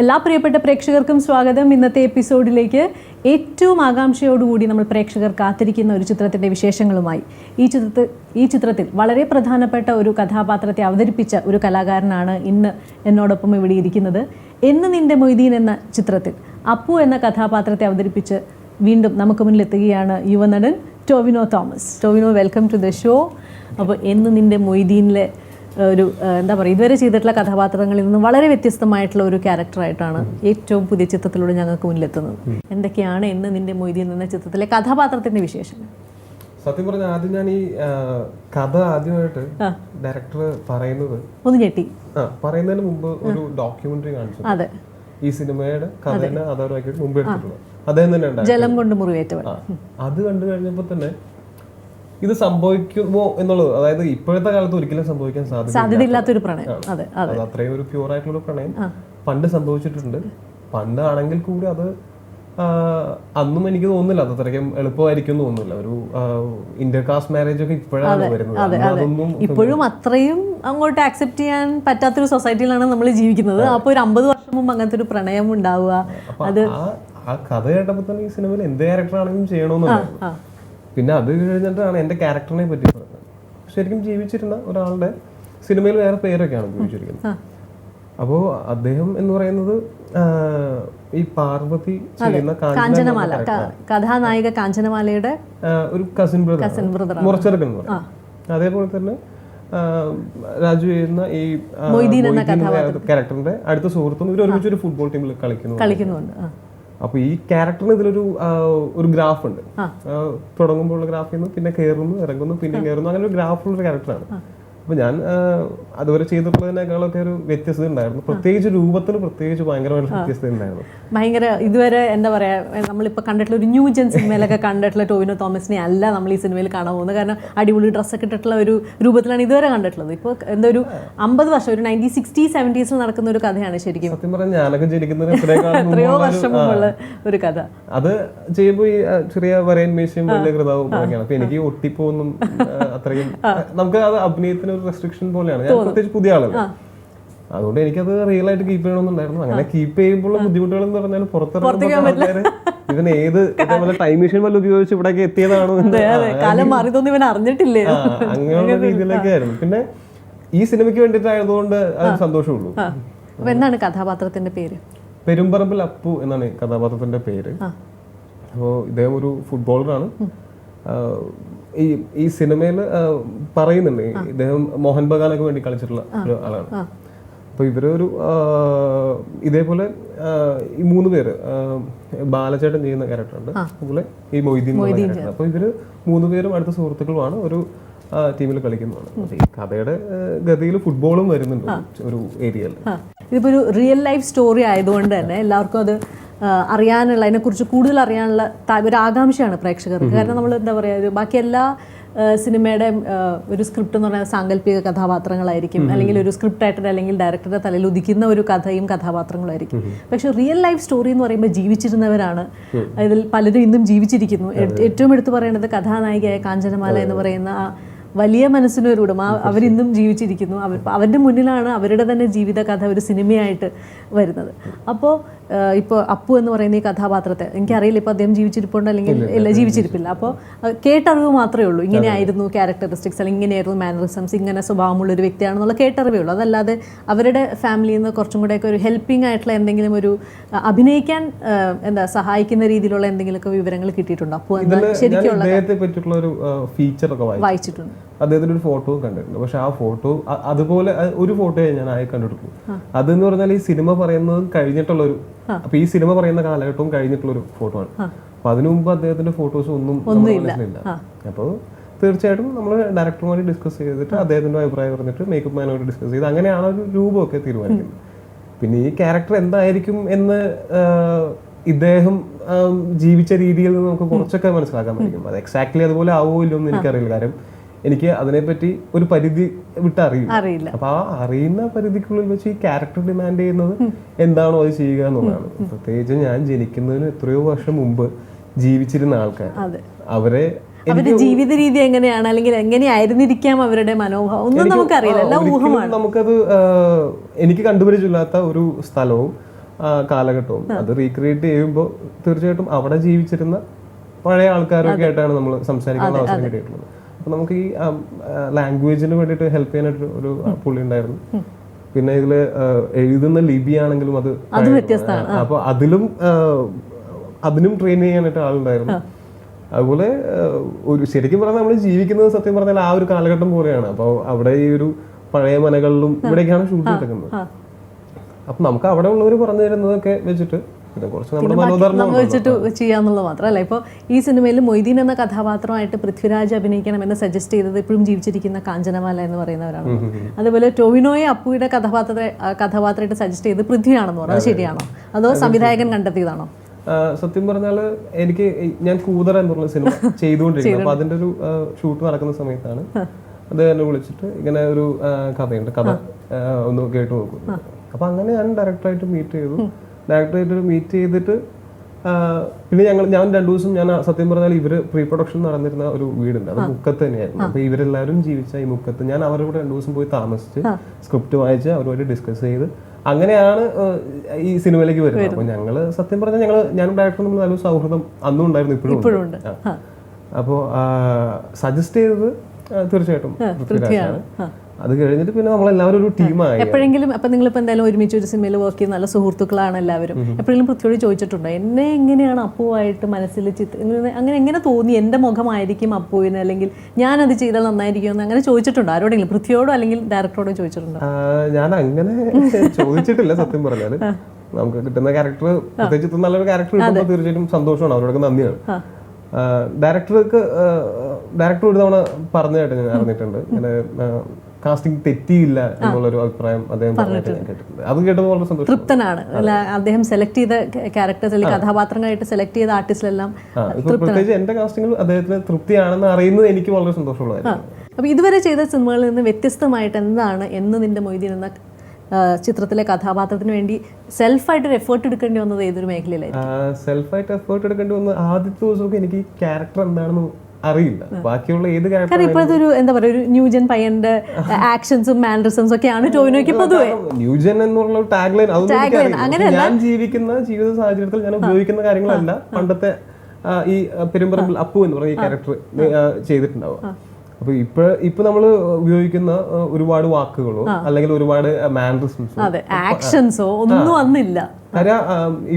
എല്ലാ പ്രിയപ്പെട്ട പ്രേക്ഷകർക്കും സ്വാഗതം. ഇന്നത്തെ എപ്പിസോഡിലേക്ക് ഏറ്റവും ആകാംക്ഷയോടുകൂടി നമ്മൾ പ്രേക്ഷകർ കാത്തിരിക്കുന്ന ഒരു ചിത്രത്തിൻ്റെ വിശേഷങ്ങളുമായി ഈ ചിത്രത്തിൽ വളരെ പ്രധാനപ്പെട്ട ഒരു കഥാപാത്രത്തെ അവതരിപ്പിച്ച ഒരു കലാകാരനാണ് ഇന്ന് എന്നോടൊപ്പം ഇവിടെ ഇരിക്കുന്നത്. എന്ന് നിന്റെ മൊയ്തീൻ എന്ന ചിത്രത്തിൽ അപ്പു എന്ന കഥാപാത്രത്തെ അവതരിപ്പിച്ച് വീണ്ടും നമുക്ക് മുന്നിലെത്തുകയാണ് യുവനടൻ Tovino Thomas. Tovino, welcome to the show. അപ്പോൾ എന്ന് നിന്റെ മൊയ്തീനിലെ ഒരു എന്താ പറയുക, ഇതുവരെ ചെയ്തിട്ടുള്ള കഥാപാത്രങ്ങളിൽ നിന്ന് വളരെ വ്യത്യസ്തമായിട്ടുള്ള ഒരു ക്യാരക്ടറായിട്ടാണ് ഏറ്റവും പുതിയ ചിത്രത്തിലൂടെ ഞങ്ങൾക്ക് മുന്നിലെത്തുന്നത്. എന്തൊക്കെയാണ് എന്ന് നിന്റെ മൊയ്തീൻ എന്ന ചിത്രത്തിലെ കഥാപാത്രത്തിന്റെ വിശേഷങ്ങൾ? സത്യം പറഞ്ഞാൽ ആദ്യം ഞാൻ ഈ കഥ ആദ്യമായിട്ട് ഡയറക്ടർ പറയുന്നത് ഒന്ന് ഞെട്ടി. പറയുന്നതിന് മുമ്പ് ഒരു ഡോക്യുമെന്ററി കാണിച്ചു. അതെ, ഈ സിനിമയുടെ കഥ തന്നെ ആധാരമാക്കിയിട്ട് മുമ്പ് എടുത്തിട്ടുള്ളത് അദ്ദേഹം തന്നെ ജലം കൊണ്ട് മുറിവേറ്റവൻ. അത് കണ്ടു കഴിഞ്ഞപ്പോൾ തന്നെ ഇത് സംഭവിക്കുമോ എന്നുള്ളത്, അതായത് ഇപ്പോഴത്തെ കാലത്ത് ഒരിക്കലും സംഭവിക്കാൻ സാധ്യതയില്ലാത്തൊരു പ്രണയം. അത് അത്രയും ഒരു പ്യൂർ ആയിട്ടുള്ള പ്രണയം പണ്ട് സംഭവിച്ചിട്ടുണ്ട്. പണ്ടാണെങ്കിൽ കൂടി അത് അന്നും എനിക്ക് തോന്നുന്നില്ല അത് അത്രയ്ക്കും എളുപ്പമായിരിക്കും തോന്നുന്നില്ല. ഒരു ഇന്റർകാസ്റ്റ് മാരേജ് ഒക്കെ ഇപ്പോഴാണ് വരുന്നത്. അതൊന്നും ഇപ്പോഴും അത്രയും അങ്ങോട്ട് ആക്സെപ്റ്റ് ചെയ്യാൻ പറ്റാത്തൊരു സൊസൈറ്റിയിലാണ് നമ്മൾ ജീവിക്കുന്നത്. അപ്പോൾ ഒരു 50 വർഷം മുമ്പ് അങ്ങനത്തെ ഒരു പ്രണയം ഉണ്ടാവുക, അത് ആ കഥ കേട്ടപ്പോൾ തന്നെ ഈ സിനിമയിൽ എന്ത് ക്യാരക്ടർ ആണെങ്കിലും ചെയ്യണമെന്നുണ്ടായിരുന്നു. പിന്നെ അത് കഴിഞ്ഞിട്ടാണ് എൻ്റെ ക്യാരക്ടറിനെ പറ്റി പറഞ്ഞത്. ശരിക്കും ജീവിച്ചിരുന്ന ഒരാളുടെ സിനിമയിൽ വേറെ പേരൊക്കെയാണ് ഉപയോഗിച്ചിരിക്കുന്നത്. അപ്പോൾ അദ്ദേഹം എന്ന് പറയുന്നത് ഈ പാർവതി ചെയ്യുന്ന കാഞ്ചനമാല, കഥാനായിക കാഞ്ചനമാലയുടെ ഒരു കസിൻ ബ്രദർ, മുറച്ചെറുക്കൻ എന്ന് പറയും. അതേപോലെ തന്നെ രാജു ചെയ്യുന്ന ഈ മൊയ്തീൻ എന്ന ക്യാരക്ടറിന്റെ അടുത്ത സുഹൃത്തും ഇവർ ഒരുമിച്ച് ഒരു ഫുട്ബോൾ ടീമിൽ കളിക്കുന്നുണ്ട്. അപ്പൊ ഈ ക്യാരക്ടറിന് ഇതിലൊരു ഒരു ഗ്രാഫ് ഉണ്ട്. തുടങ്ങുമ്പോൾ ഉള്ള ഗ്രാഫിൽ നിന്ന് പിന്നെ കയറുന്നു, ഇറങ്ങുന്നു, പിന്നെ കയറുന്നു, അങ്ങനെ ഒരു ഗ്രാഫുള്ള ഒരു ക്യാരക്ടറാണ്. അപ്പൊ ഞാൻ അതുവരെ ചെയ്തിട്ടുള്ളതിനേക്കാളൊക്കെ ഒരു വ്യത്യസ്തത ഉണ്ടായിരുന്നു. പ്രത്യേകിച്ച് രൂപത്തിന് ഭയങ്കരമായിട്ട് വ്യത്യസ്തത ഉണ്ടായിരുന്നു. ഭയങ്കര ഇതുവരെ എന്താ പറയാ, നമ്മളിപ്പോൾ കണ്ടിട്ടുള്ള ഒരു ന്യൂ ജെൻ സിനിമയിലൊക്കെ കണ്ടിട്ടുള്ള ടോവിനോ തോമസിനെ അല്ല നമ്മൾ ഈ സിനിമയിൽ കാണാൻ പോകുന്നത്. കാരണം അടിപൊളി ഡ്രസ്സൊക്കെ ഇട്ടിട്ടുള്ള ഒരു രൂപത്തിലാണ് ഇതുവരെ കണ്ടിട്ടുള്ളത്. ഇപ്പോൾ എന്താ ഒരു 50 വർഷം, ഒരു 1960s 70s നടക്കുന്ന ഒരു കഥയാണ് ശരിക്കും. സത്യം പറഞ്ഞാൽ ഞാനൊക്കെ ജനിക്കുന്നത് എത്രയോ വർഷം മുമ്പുള്ള ഒരു കഥ. അത് ചെയ്യുമ്പോൾ ഈ ചെറിയ വരയൻ മീശയും വലിയ കൃതാവും ഒക്കെയാണ്. അപ്പൊ എനിക്ക് ഒട്ടിപ്പോന്നും അത്രയും നമുക്ക് അത് അഭിനയത്തിന് ഒരു റെസ്ട്രിക്ഷൻ പോലെയാണ്. ഞാൻ പ്രത്യേകിച്ച് പുതിയ ആളല്ല, അതുകൊണ്ട് എനിക്കത് റിയൽ ആയിട്ട് കീപ്പ് ചെയ്യണമെന്നുണ്ടായിരുന്നു. അങ്ങനെ കീപ്പ് ചെയ്യുമ്പോൾ ബുദ്ധിമുട്ടുകൾ എന്ന് പറഞ്ഞാൽ പുറത്തിറങ്ങുന്ന ആൾക്കാര് ഇവൻ ഏത് ടൈം മെഷീൻ വല്ല ഉപയോഗിച്ച് ഇവിടേക്ക് എത്തിയതാണോ അറിഞ്ഞിട്ടില്ലേ, അങ്ങനെയുള്ള രീതിയിലൊക്കെ ആയിരുന്നു. പിന്നെ ഈ സിനിമയ്ക്ക് വേണ്ടിയിട്ടായതുകൊണ്ട് അത് സന്തോഷമുള്ളൂ. എന്താണ് കഥാപാത്രത്തിന്റെ പേര്? പെരുമ്പറമ്പിൽ അപ്പു എന്നാണ് കഥാപാത്രത്തിന്റെ പേര്. അപ്പോൾ ഇദ്ദേഹം ഒരു ഫുട്ബോളറാണ്. ഈ സിനിമയിൽ പറയുന്നുണ്ട് ഇദ്ദേഹം മോഹൻ ബഗാനൊക്കെ വേണ്ടി കളിച്ചിട്ടുള്ള ഒരു ആളാണ്. അപ്പൊ ഇവരൊരു ഇതേപോലെ ഈ 3 പേര്, ബാലചേട്ടൻ ചെയ്യുന്ന ക്യാരക്ടറുണ്ട്, അതുപോലെ ഈ മൊയ്തീൻ ക്യാരക്ടർ. അപ്പൊ ഇവര് 3 പേരും അടുത്ത സുഹൃത്തുക്കളുമാണ്, ഒരു ടീമിൽ കളിക്കുന്നതാണ്. ഈ കഥയുടെ ഗതിയിൽ ഫുട്ബോളും വരുന്നുണ്ട് ഒരു ഏരിയയിൽ. ഇതിപ്പോ ഒരു റിയൽ ലൈഫ് സ്റ്റോറി ആയതുകൊണ്ട് തന്നെ എല്ലാവർക്കും അത് അറിയാനുള്ള, അതിനെക്കുറിച്ച് കൂടുതൽ അറിയാനുള്ള ഒരു ആകാംക്ഷയാണ് പ്രേക്ഷകർക്ക്. കാരണം നമ്മൾ എന്താ പറയുക, ബാക്കി എല്ലാ സിനിമയുടെ ഒരു സ്ക്രിപ്റ്റ് എന്ന് പറഞ്ഞാൽ സാങ്കല്പിക കഥാപാത്രങ്ങളായിരിക്കും, അല്ലെങ്കിൽ ഒരു സ്ക്രിപ്റ്റ് ആയിട്ട് അല്ലെങ്കിൽ ഡയറക്ടറുടെ തലയിൽ ഉദിക്കുന്ന ഒരു കഥയും കഥാപാത്രങ്ങളായിരിക്കും. പക്ഷെ റിയൽ ലൈഫ് സ്റ്റോറി എന്ന് പറയുമ്പോൾ ജീവിച്ചിരുന്നവരാണ്, അതിൽ പലരും ഇന്നും ജീവിച്ചിരിക്കുന്നു. ഏറ്റവും എടുത്തു പറയേണ്ടത് കഥാനായികയായ കാഞ്ചനമാല എന്ന് പറയുന്ന വലിയ മനസ്സിനൊരു ഉടമ, അവരിന്നും ജീവിച്ചിരിക്കുന്നു. അവരുടെ മുന്നിലാണ് അവരുടെ തന്നെ ജീവിതകഥ ഒരു സിനിമയായിട്ട് വരുന്നത്. അപ്പോൾ ഇപ്പോൾ അപ്പു എന്ന് പറയുന്ന ഈ കഥാപാത്രത്തെ എനിക്കറിയില്ല ഇപ്പോൾ അദ്ദേഹം ജീവിച്ചിരിപ്പുണ്ട് അല്ലെങ്കിൽ ഇല്ല, ജീവിച്ചിരിപ്പില്ല. അപ്പോൾ കേട്ടറിവ് മാത്രമേ ഉള്ളൂ, ഇങ്ങനെയായിരുന്നു ക്യാരക്ടറിസ്റ്റിക്സ് അല്ലെങ്കിൽ ഇങ്ങനെയായിരുന്നു മാനറിസംസ്, ഇങ്ങനെ സ്വഭാവമുള്ള ഒരു വ്യക്തിയാണെന്നുള്ള കേട്ടറിവേ ഉള്ളൂ. അതല്ലാതെ അവരുടെ ഫാമിലിയിൽ നിന്ന് കുറച്ചും കൂടെയൊക്കെ ഒരു ഹെൽപ്പിംഗ് ആയിട്ടുള്ള എന്തെങ്കിലും ഒരു അഭിനയിക്കാൻ എന്താ സഹായിക്കുന്ന രീതിയിലുള്ള എന്തെങ്കിലുമൊക്കെ വിവരങ്ങൾ കിട്ടിയിട്ടുണ്ടോ? അപ്പു ശരിക്കുള്ള വായിച്ചിട്ടുണ്ട്. അദ്ദേഹത്തിന്റെ ഒരു ഫോട്ടോ കണ്ടിട്ടുണ്ട്. പക്ഷെ ആ ഫോട്ടോ അതുപോലെ ഒരു ഫോട്ടോയെ ഞാൻ ആയി കണ്ടിട്ടുള്ളൂ. അതെന്ന് പറഞ്ഞാൽ ഈ സിനിമ പറയുന്നത് കഴിഞ്ഞിട്ടുള്ളൊരു, അപ്പൊ ഈ സിനിമ പറയുന്ന കാലഘട്ടവും കഴിഞ്ഞിട്ടുള്ളൊരു ഫോട്ടോ ആണ്. അപ്പൊ അതിനു മുമ്പ് അദ്ദേഹത്തിന്റെ ഫോട്ടോസ് ഒന്നും മനസ്സിലില്ല. അപ്പോൾ തീർച്ചയായിട്ടും നമ്മൾ ഡയറക്ടറുമായിട്ട് ഡിസ്കസ് ചെയ്തിട്ട് അദ്ദേഹത്തിന്റെ അഭിപ്രായം പറഞ്ഞിട്ട് മേക്കപ്പ് മാനോട് ഡിസ്കസ് ചെയ്ത് അങ്ങനെയാണ് ഒരു രൂപമൊക്കെ തീരുമാനിക്കുന്നത്. പിന്നെ ഈ ക്യാരക്ടർ എന്തായിരിക്കും എന്ന് ഇദ്ദേഹം ജീവിച്ച രീതിയിൽ നിന്ന് നമുക്ക് കുറച്ചൊക്കെ മനസ്സിലാക്കാൻ പറ്റും. അത് എക്സാക്ട്ലി അതുപോലെ ആവോ ഇല്ലോ എന്ന് എനിക്കറിയില്ല. കാര്യം എനിക്ക് അതിനെപ്പറ്റി ഒരു പരിധി വിട്ട് അറിയില്ല. അപ്പൊ ആ അറിയുന്ന പരിധിക്കുള്ളിൽ വെച്ച് ഈ ക്യാരക്ടർ ഡിമാൻഡ് ചെയ്യുന്നത് എന്താണോ അത് ചെയ്യുക എന്നുള്ളതാണ്. പ്രത്യേകിച്ച് ഞാൻ ജനിക്കുന്നതിന് എത്രയോ വർഷം മുമ്പ് ജീവിച്ചിരുന്ന ആൾക്കാർ, അവരുടെ ജീവിത രീതി എങ്ങനെയാണ് അല്ലെങ്കിൽ എങ്ങനെയായിരുന്നിരിക്കാം അവരുടെ മനോഭാവം ഒന്നും നമുക്കറിയില്ല, എല്ലാം ഊഹമാണ്. നമുക്കത് എനിക്ക് കണ്ടുപരിചയമില്ലാത്ത ഒരു സ്ഥലവും കാലഘട്ടവും അത് റീക്രിയേറ്റ് ചെയ്യുമ്പോൾ തീർച്ചയായിട്ടും അവിടെ ജീവിച്ചിരുന്ന പഴയ ആൾക്കാരൊക്കെ ആയിട്ടാണ് നമ്മൾ സംസാരിക്കാനുള്ള അവസരം കിട്ടിയിട്ടുള്ളത്. അപ്പൊ നമുക്ക് ഈ ലാംഗ്വേജിന് വേണ്ടിയിട്ട് ഹെൽപ്പ് ചെയ്യാനായിട്ട് ഒരു പുള്ളി ഉണ്ടായിരുന്നു. പിന്നെ ഇതില് എഴുതുന്ന ലിപി ആണെങ്കിലും അത് അപ്പൊ അതിനും ട്രെയിൻ ചെയ്യാനായിട്ട് ആളുണ്ടായിരുന്നു. അതുപോലെ ശരിക്കും പറഞ്ഞാൽ നമ്മൾ ജീവിക്കുന്നത് സത്യം പറഞ്ഞാൽ ആ ഒരു കാലഘട്ടം പോലെയാണ്. അപ്പോൾ അവിടെ ഈ ഒരു പഴയ മനകളിലും ഇവിടേക്കാണ് ഷൂട്ട് എടുക്കുന്നത്. അപ്പൊ നമുക്ക് അവിടെ ഉള്ളവർ പറഞ്ഞു തരുന്നതൊക്കെ വെച്ചിട്ട് വെച്ചിട്ട് ചെയ്യാന്നുള്ളത് മാത്രമല്ല. ഇപ്പോൾ ഈ സിനിമയിൽ മൊയ്തീൻ എന്ന കഥാപാത്രമായിട്ട് പൃഥ്വിരാജ് അഭിനയിക്കണമെന്ന് സജസ്റ്റ് ചെയ്തത് ഇപ്പോഴും ജീവിച്ചിരിക്കുന്ന കാഞ്ചനമാല എന്ന് പറയുന്നവരാണ്. അതുപോലെ ടൊവിനോയെ അപ്പുവിയുടെ കഥാപാത്രമായിട്ട് സജസ്റ്റ് ചെയ്ത് പൃഥ്വിയാണെന്ന് പറഞ്ഞു. അത് ശരിയാണോ അതോ സംവിധായകൻ കണ്ടെത്തിയതാണോ? സത്യം പറഞ്ഞാല് ഞാൻ കൂതറ എന്നുള്ള സിനിമ ചെയ്തുകൊണ്ടിരിക്കുന്നത്. അപ്പൊ അതിന്റെ ഒരു ഷൂട്ട് നടക്കുന്ന സമയത്താണ് അദ്ദേഹം എന്നെ വിളിച്ചിട്ട് ഇങ്ങനെ ഒരു കഥയുണ്ട്, കഥ ഒന്ന് കേട്ടു നോക്കും. അപ്പൊ അങ്ങനെ ഞാൻ ഡയറക്ടറായിട്ട് മീറ്റ് ചെയ്തു. ഡയറക്ടറായിട്ട് മീറ്റ് ചെയ്തിട്ട് പിന്നെ ഞാൻ 2 ദിവസം ഞാൻ സത്യം പറഞ്ഞാൽ ഇവര് പ്രീ പ്രൊഡക്ഷൻ നടന്നിരുന്ന ഒരു വീടുണ്ട്, അത് മുക്കത്ത് തന്നെയായിരുന്നു. അപ്പൊ ഇവരെല്ലാവരും ജീവിച്ച ഈ മുക്കത്ത് ഞാൻ അവരുടെ കൂടെ 2 ദിവസം പോയി താമസിച്ച് സ്ക്രിപ്റ്റ് വായിച്ച് അവരുമായിട്ട് ഡിസ്കസ് ചെയ്ത് അങ്ങനെയാണ് ഈ സിനിമയിലേക്ക് വരുന്നത്. അപ്പൊ ഞങ്ങള് സത്യം പറഞ്ഞാൽ ഞാനും ഡയറക്ടറും തമ്മിൽ നല്ലൊരു സൗഹൃദം അന്നും ഉണ്ടായിരുന്നു, ഇപ്പോഴും ഉണ്ട്. അപ്പോൾ സജസ്റ്റ് ചെയ്തത് തീർച്ചയായിട്ടും പൃഥ്വിരാജാണ്. അത് കഴിഞ്ഞിട്ട് പിന്നെ നമ്മളെല്ലാവരും ഒരു ടീമായി. എപ്പോഴെങ്കിലും അപ്പൊ നിങ്ങളിപ്പോ എന്തായാലും ഒരുമിച്ച് ഒരു സിനിമയിൽ വർക്ക് ചെയ്യുന്ന നല്ല സുഹൃത്തുക്കളാണ് എല്ലാവരും. എപ്പോഴെങ്കിലും പൃഥ്വിയോട് ചോദിച്ചിട്ടുണ്ടോ എന്നെ എങ്ങനെയാണ് അപ്പുവായിട്ട് മനസ്സിൽ അങ്ങനെ എങ്ങനെ തോന്നി എന്റെ മുഖമായിരിക്കും അപ്പുവിന്, അല്ലെങ്കിൽ ഞാനത് ചെയ്താൽ നന്നായിരിക്കും എന്ന് അങ്ങനെ ചോദിച്ചിട്ടുണ്ടോ ആരോടെങ്കിലും? പൃഥ്വിയോടോ അല്ലെങ്കിൽ ഡയറക്ടറോടോ ചോദിച്ചിട്ടുണ്ടോ? ഞാൻ അങ്ങനെ ചോദിച്ചിട്ടില്ല സത്യം പറഞ്ഞാല്. നമുക്ക് കിട്ടുന്ന ക്യാരക്ടർ, പ്രത്യേകിച്ച് നല്ലൊരു ക്യാരക്ടർ കിട്ടുമ്പോൾ തീർച്ചയായിട്ടും സന്തോഷമാണ്, അവരോടൊക്കെ നന്ദിയാണ്. ഡയറക്ടർ ഒരു തവണ പറഞ്ഞതായിട്ട് ഞാൻ അറിഞ്ഞിട്ടുണ്ട്, ഇങ്ങനെ കാസ്റ്റിംഗ് തെറ്റിയില്ല എന്നുള്ളൊരു അഭിപ്രായം അദ്ദേഹം പറഞ്ഞിട്ട് ഞാൻ കേട്ടിട്ടുണ്ട്. അത് കേട്ടപ്പോൾ വളരെ സന്തോഷം. തൃപ്തനാണ് അദ്ദേഹം സെലക്ട് ചെയ്ത ക്യാരക്ടേഴ്സ് അല്ലെങ്കിൽ കഥാപാത്രങ്ങളായിട്ട് സെലക്ട് ചെയ്ത ആർട്ടിസ്റ്റിലെല്ലാം. പ്രത്യേകിച്ച് എന്റെ കാസ്റ്റിംഗിൽ അദ്ദേഹത്തിന് തൃപ്തിയാണെന്ന് അറിയുന്നത് എനിക്ക് വളരെ സന്തോഷമുള്ളതായിരുന്നു. അപ്പൊ ഇതുവരെ ചെയ്ത സിനിമകളിൽ നിന്ന് വ്യത്യസ്തമായിട്ട് എന്താണ് എന്ന് നിന്റെ മൊയ്തീൻ എന്ന ചിത്രത്തിലെ കഥാപാത്രത്തിന് വേണ്ടി സെൽഫായിട്ട് ഒരു എഫേർട്ട് എടുക്കേണ്ടി വന്നത് ഏതൊരു മേഖലയിലായിരുന്നു? സെൽഫായിട്ട് എഫേർട്ട് എടുക്കേണ്ടി വന്നത് ആദ്യത്തെ ദിവസമൊക്കെ എനിക്ക് ക്യാരക്ടർ എന്താണെന്ന് അറിയില്ല. ബാക്കിയുള്ള ഏത് ക്യാരക്ടർ ഇപ്പോഴത്തെ ഒരു എന്താ പറയുക ഒരു ന്യൂജൻ പയ്യന്റെ ആക്ഷൻസും മാനറിസംസും ഒക്കെയാണ് ടൊവിനോയ്ക്ക് പൊതുവെ. ന്യൂജൻ എന്നുള്ള ടാഗ് ലൈൻ ഞാൻ ജീവിക്കുന്ന ജീവിത സാഹചര്യത്തിൽ ഞാൻ ഉപയോഗിക്കുന്ന കാര്യങ്ങളല്ല പണ്ടത്തെ ഈ പെരുമ്പറമ്പിൽ അപ്പു എന്ന് പറഞ്ഞ ഈ ക്യാരക്ടർ ചെയ്തിട്ടുണ്ടാവുക. അപ്പൊ ഇപ്പൊ നമ്മള് ഉപയോഗിക്കുന്ന ഒരുപാട് വാക്കുകളോ അല്ലെങ്കിൽ ഒരുപാട് മാനറിസംസോ ആക്ഷൻസോ ഒന്നും വന്നില്ല.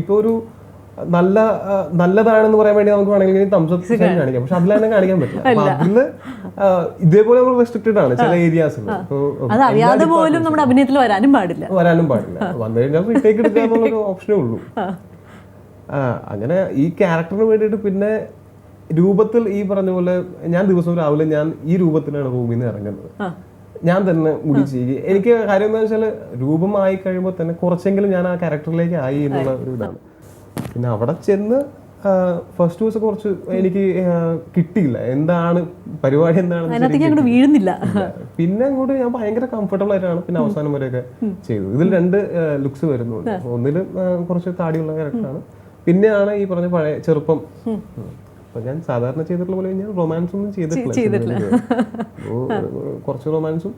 ഇപ്പൊ ഒരു നല്ലതാണെന്ന് പറയാൻ വേണ്ടി നമുക്ക് വേണമെങ്കിൽ തംസപ്പ് കാണിക്കാം, പക്ഷെ അതിൽ തന്നെ കാണിക്കാൻ പറ്റില്ല. അതില് ഇതേപോലെ നമ്മൾ റെസ്ട്രിക്റ്റഡ് ആണ് ചില ഏരിയാസിൽ. അത് അറിയാതെ പോലും നമ്മുടെ അഭിനയത്തിൽ വരാനും പാടില്ല. വന്നു കഴിഞ്ഞാൽ റീടേക്ക് എടുക്കുക എന്നുള്ളൊരു ഓപ്ഷനേ ഉള്ളൂ. അങ്ങനെ ഈ ക്യാരക്ടറിന് വേണ്ടിയിട്ട് പിന്നെ രൂപത്തിൽ ഈ പറഞ്ഞ പോലെ ഞാൻ ദിവസവും രാവിലെ ഞാൻ ഈ രൂപത്തിലാണ് റൂമിൽ നിന്ന് ഇറങ്ങുന്നത്. ഞാൻ തന്നെ മുടി ചെയ്യുക. എനിക്ക് കാര്യം എന്താ വെച്ചാൽ രൂപമായി കഴിയുമ്പോൾ തന്നെ കുറച്ചെങ്കിലും ഞാൻ ആ ക്യാരക്ടറിലേക്ക് ആയി എന്നുള്ള ഒരു ഇതാണ്. പിന്നെ അവിടെ ചെന്ന് ഫസ്റ്റ് ദിവസം കുറച്ച് എനിക്ക് കിട്ടിയില്ല, എന്താണ് പരിപാടി എന്താണെന്ന് വീഴുന്നില്ല. പിന്നെ അങ്ങോട്ട് ഞാൻ ഭയങ്കര കംഫർട്ടബിൾ ആയിട്ടാണ് പിന്നെ അവസാനം വരെയൊക്കെ ചെയ്തത്. ഇതിൽ 2 ലുക്സ് വരുന്നുണ്ട്. ഒന്നില് കുറച്ച് താടിയുള്ള ക്യാരക്ടറാണ്, പിന്നെയാണ് ഈ പറഞ്ഞ പഴയ ചെറുപ്പം. ഞാൻ സാധാരണ ചെയ്തിട്ടുള്ള പോലെ ഞാൻ റൊമാൻസ് ഒന്നും ചെയ്തിട്ടില്ല. കുറച്ച് റൊമാൻസും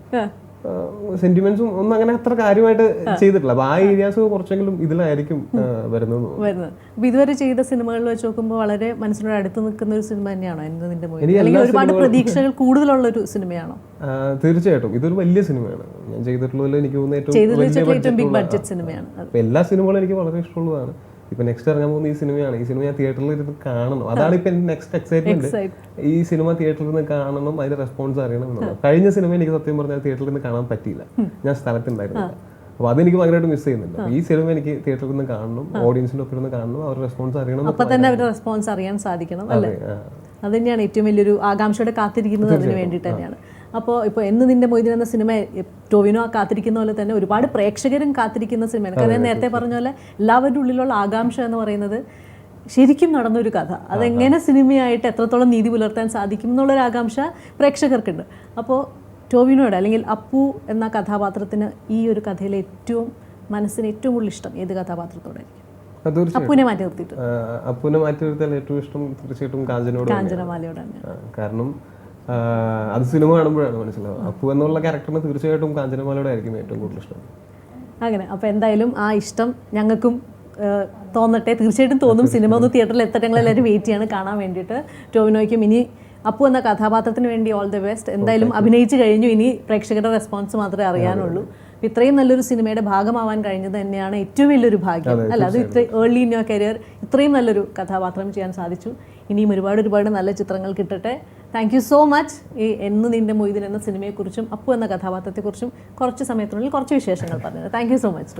സെന്റിമെന്റ്സും ഒന്നും അങ്ങനെ അത്ര കാര്യമായിട്ട് ചെയ്തിട്ടില്ല. അപ്പൊ ആ ഏരിയാസ് കുറച്ചെങ്കിലും ഇതിലായിരിക്കും വരുന്നത്. ഇതുവരെ ചെയ്ത സിനിമകളിൽ വെച്ച് നോക്കുമ്പോൾ വളരെ മനസ്സിനോട് അടുത്ത് നിൽക്കുന്ന ഒരു സിനിമ തന്നെയാണോ നിന്റെ മൊയ്തീൻ? അല്ലെങ്കിൽ ഒരുപാട് പ്രതീക്ഷകൾ കൂടുതലുള്ള ഒരു സിനിമയാണോ? തീർച്ചയായിട്ടും ഇതൊരു വലിയ സിനിമയാണ്. ഞാൻ ചെയ്തിട്ടുള്ളതിൽ എനിക്ക് തോന്നുന്നു ഏറ്റവും ബിഗ് ബഡ്ജറ്റ് സിനിമയാണ്. എല്ലാ സിനിമകളും എനിക്ക് വളരെ ഇഷ്ടമുള്ളതാണ്. ഇപ്പൊ നെക്സ്റ്റ് ഇറങ്ങാൻ പോകുന്ന ഈ സിനിമയാണ്. ഈ സിനിമ ഞാൻ തിയേറ്ററിൽ ഇരുന്ന് കാണണം. അതാണ് ഇപ്പൊ എന്റെ നെക്സ്റ്റ് എക്സൈറ്റ്മെന്റ്. ഈ സിനിമ തിയേറ്ററിൽ നിന്ന് കാണണം, അതിന്റെ റെസ്പോൺസ് അറിയണം എന്നുള്ളത്. കഴിഞ്ഞ സിനിമ എനിക്ക് സത്യം പറഞ്ഞാൽ തിയേറ്ററിൽ നിന്ന് കാണാൻ പറ്റിയില്ല, ഞാൻ സ്ഥലത്തുണ്ടായിരുന്നില്ല. അപ്പൊ അതെനിക്ക് ഭയങ്കരമായിട്ട് മിസ് ചെയ്യുന്നുണ്ട്. ഈ സിനിമ എനിക്ക് തിയേറ്ററിൽ നിന്ന് കാണണം, ഓഡിയൻസിന്റെ ഒപ്പം ഇരുന്ന് കാണണം, അവരുടെ റെസ്പോൺസ് അറിയണം. അപ്പൊ തന്നെ അവരുടെ റെസ്പോൺസ് അറിയാൻ സാധിക്കണം അല്ലേ? അത് തന്നെയാണ് ഏറ്റവും വലിയൊരു ആകാംക്ഷയോടെ കാത്തിരിക്കുന്നത്. അതിന് വേണ്ടിയിട്ട് തന്നെയാണ്. അപ്പോൾ ഇപ്പോൾ എന്ന് നിന്റെ മൊയ്തീൻ എന്ന സിനിമ ടൊവിനോ കാത്തിരിക്കുന്ന പോലെ തന്നെ ഒരുപാട് പ്രേക്ഷകരും കാത്തിരിക്കുന്ന സിനിമയാണ്. കാരണം നേരത്തെ പറഞ്ഞ പോലെ എല്ലാവരുടെ ഉള്ളിലുള്ള ആകാംക്ഷ എന്ന് പറയുന്നത് ശരിക്കും നടന്നൊരു കഥ, അതെങ്ങനെ സിനിമയായിട്ട് എത്രത്തോളം നീതി പുലർത്താൻ സാധിക്കും എന്നുള്ളൊരു ആകാംക്ഷ പ്രേക്ഷകർക്കുണ്ട്. അപ്പോൾ ടൊവിനോയുടെ അല്ലെങ്കിൽ അപ്പു എന്ന കഥാപാത്രത്തിന് ഈ ഒരു കഥയിലെ ഏറ്റവും മനസ്സിന് ഏറ്റവും കൂടുതൽ ഇഷ്ടം ഏത് കഥാപാത്രത്തോടായിരിക്കും? അപ്പുവിനെ മാറ്റി നിർത്തിയിട്ട് അപ്പുവിനെ മാറ്റി നിർത്തിയാൽ ഏറ്റവും ഇഷ്ടം തീർച്ചയായിട്ടും കാഞ്ചനമാലയോടാണ്. കാരണം അത് സിനിമ കാണുമ്പോഴാണ് മനസ്സിലാവുക. അപ്പു എന്നുള്ള ക്യാരക്ടറിന് തീർച്ചയായിട്ടും കാഞ്ചനമാലയോടെ ആയിരിക്കും ഏറ്റവും കൂടുതൽ ഇഷ്ടം. അങ്ങനെ അപ്പോൾ എന്തായാലും ആ ഇഷ്ടം ഞങ്ങൾക്കും തോന്നട്ടെ, തീർച്ചയായിട്ടും തോന്നും. സിനിമ ഒന്ന് തിയേറ്ററിൽ എത്തട്ടെ, ഞങ്ങളെല്ലാവരും വെയിറ്റ് ചെയ്യാണ് കാണാൻ വേണ്ടിയിട്ട്. ടോവിനോയ്ക്കും ഇനി അപ്പു എന്ന കഥാപാത്രത്തിന് വേണ്ടി ഓൾ ദി ബെസ്റ്റ്. എന്തായാലും അഭിനയിച്ച് കഴിഞ്ഞു, ഇനി പ്രേക്ഷകരുടെ റെസ്പോൺസ് മാത്രമേ അറിയാനുള്ളൂ. ഇത്രയും നല്ലൊരു സിനിമയുടെ ഭാഗമാവാൻ കഴിഞ്ഞത് തന്നെയാണ് ഏറ്റവും വലിയൊരു ഭാഗ്യം, അല്ല? അത് ഇത്ര ഏർലി ഇൻ യുവർ കരിയർ ഇത്രയും നല്ലൊരു കഥാപാത്രം ചെയ്യാൻ സാധിച്ചു. ഇനിയും ഒരുപാട് നല്ല ചിത്രങ്ങൾ കിട്ടട്ടെ. Thank you so much. ഈ എന്ന് നിന്റെ മൊയ്തീൻ എന്ന സിനിമയെക്കുറിച്ചും അപ്പു എന്ന കഥാപാത്രത്തെക്കുറിച്ചും കുറച്ച് സമയത്തിനുള്ളിൽ കുറച്ച് വിശേഷങ്ങൾ പറഞ്ഞത്. Thank you so much.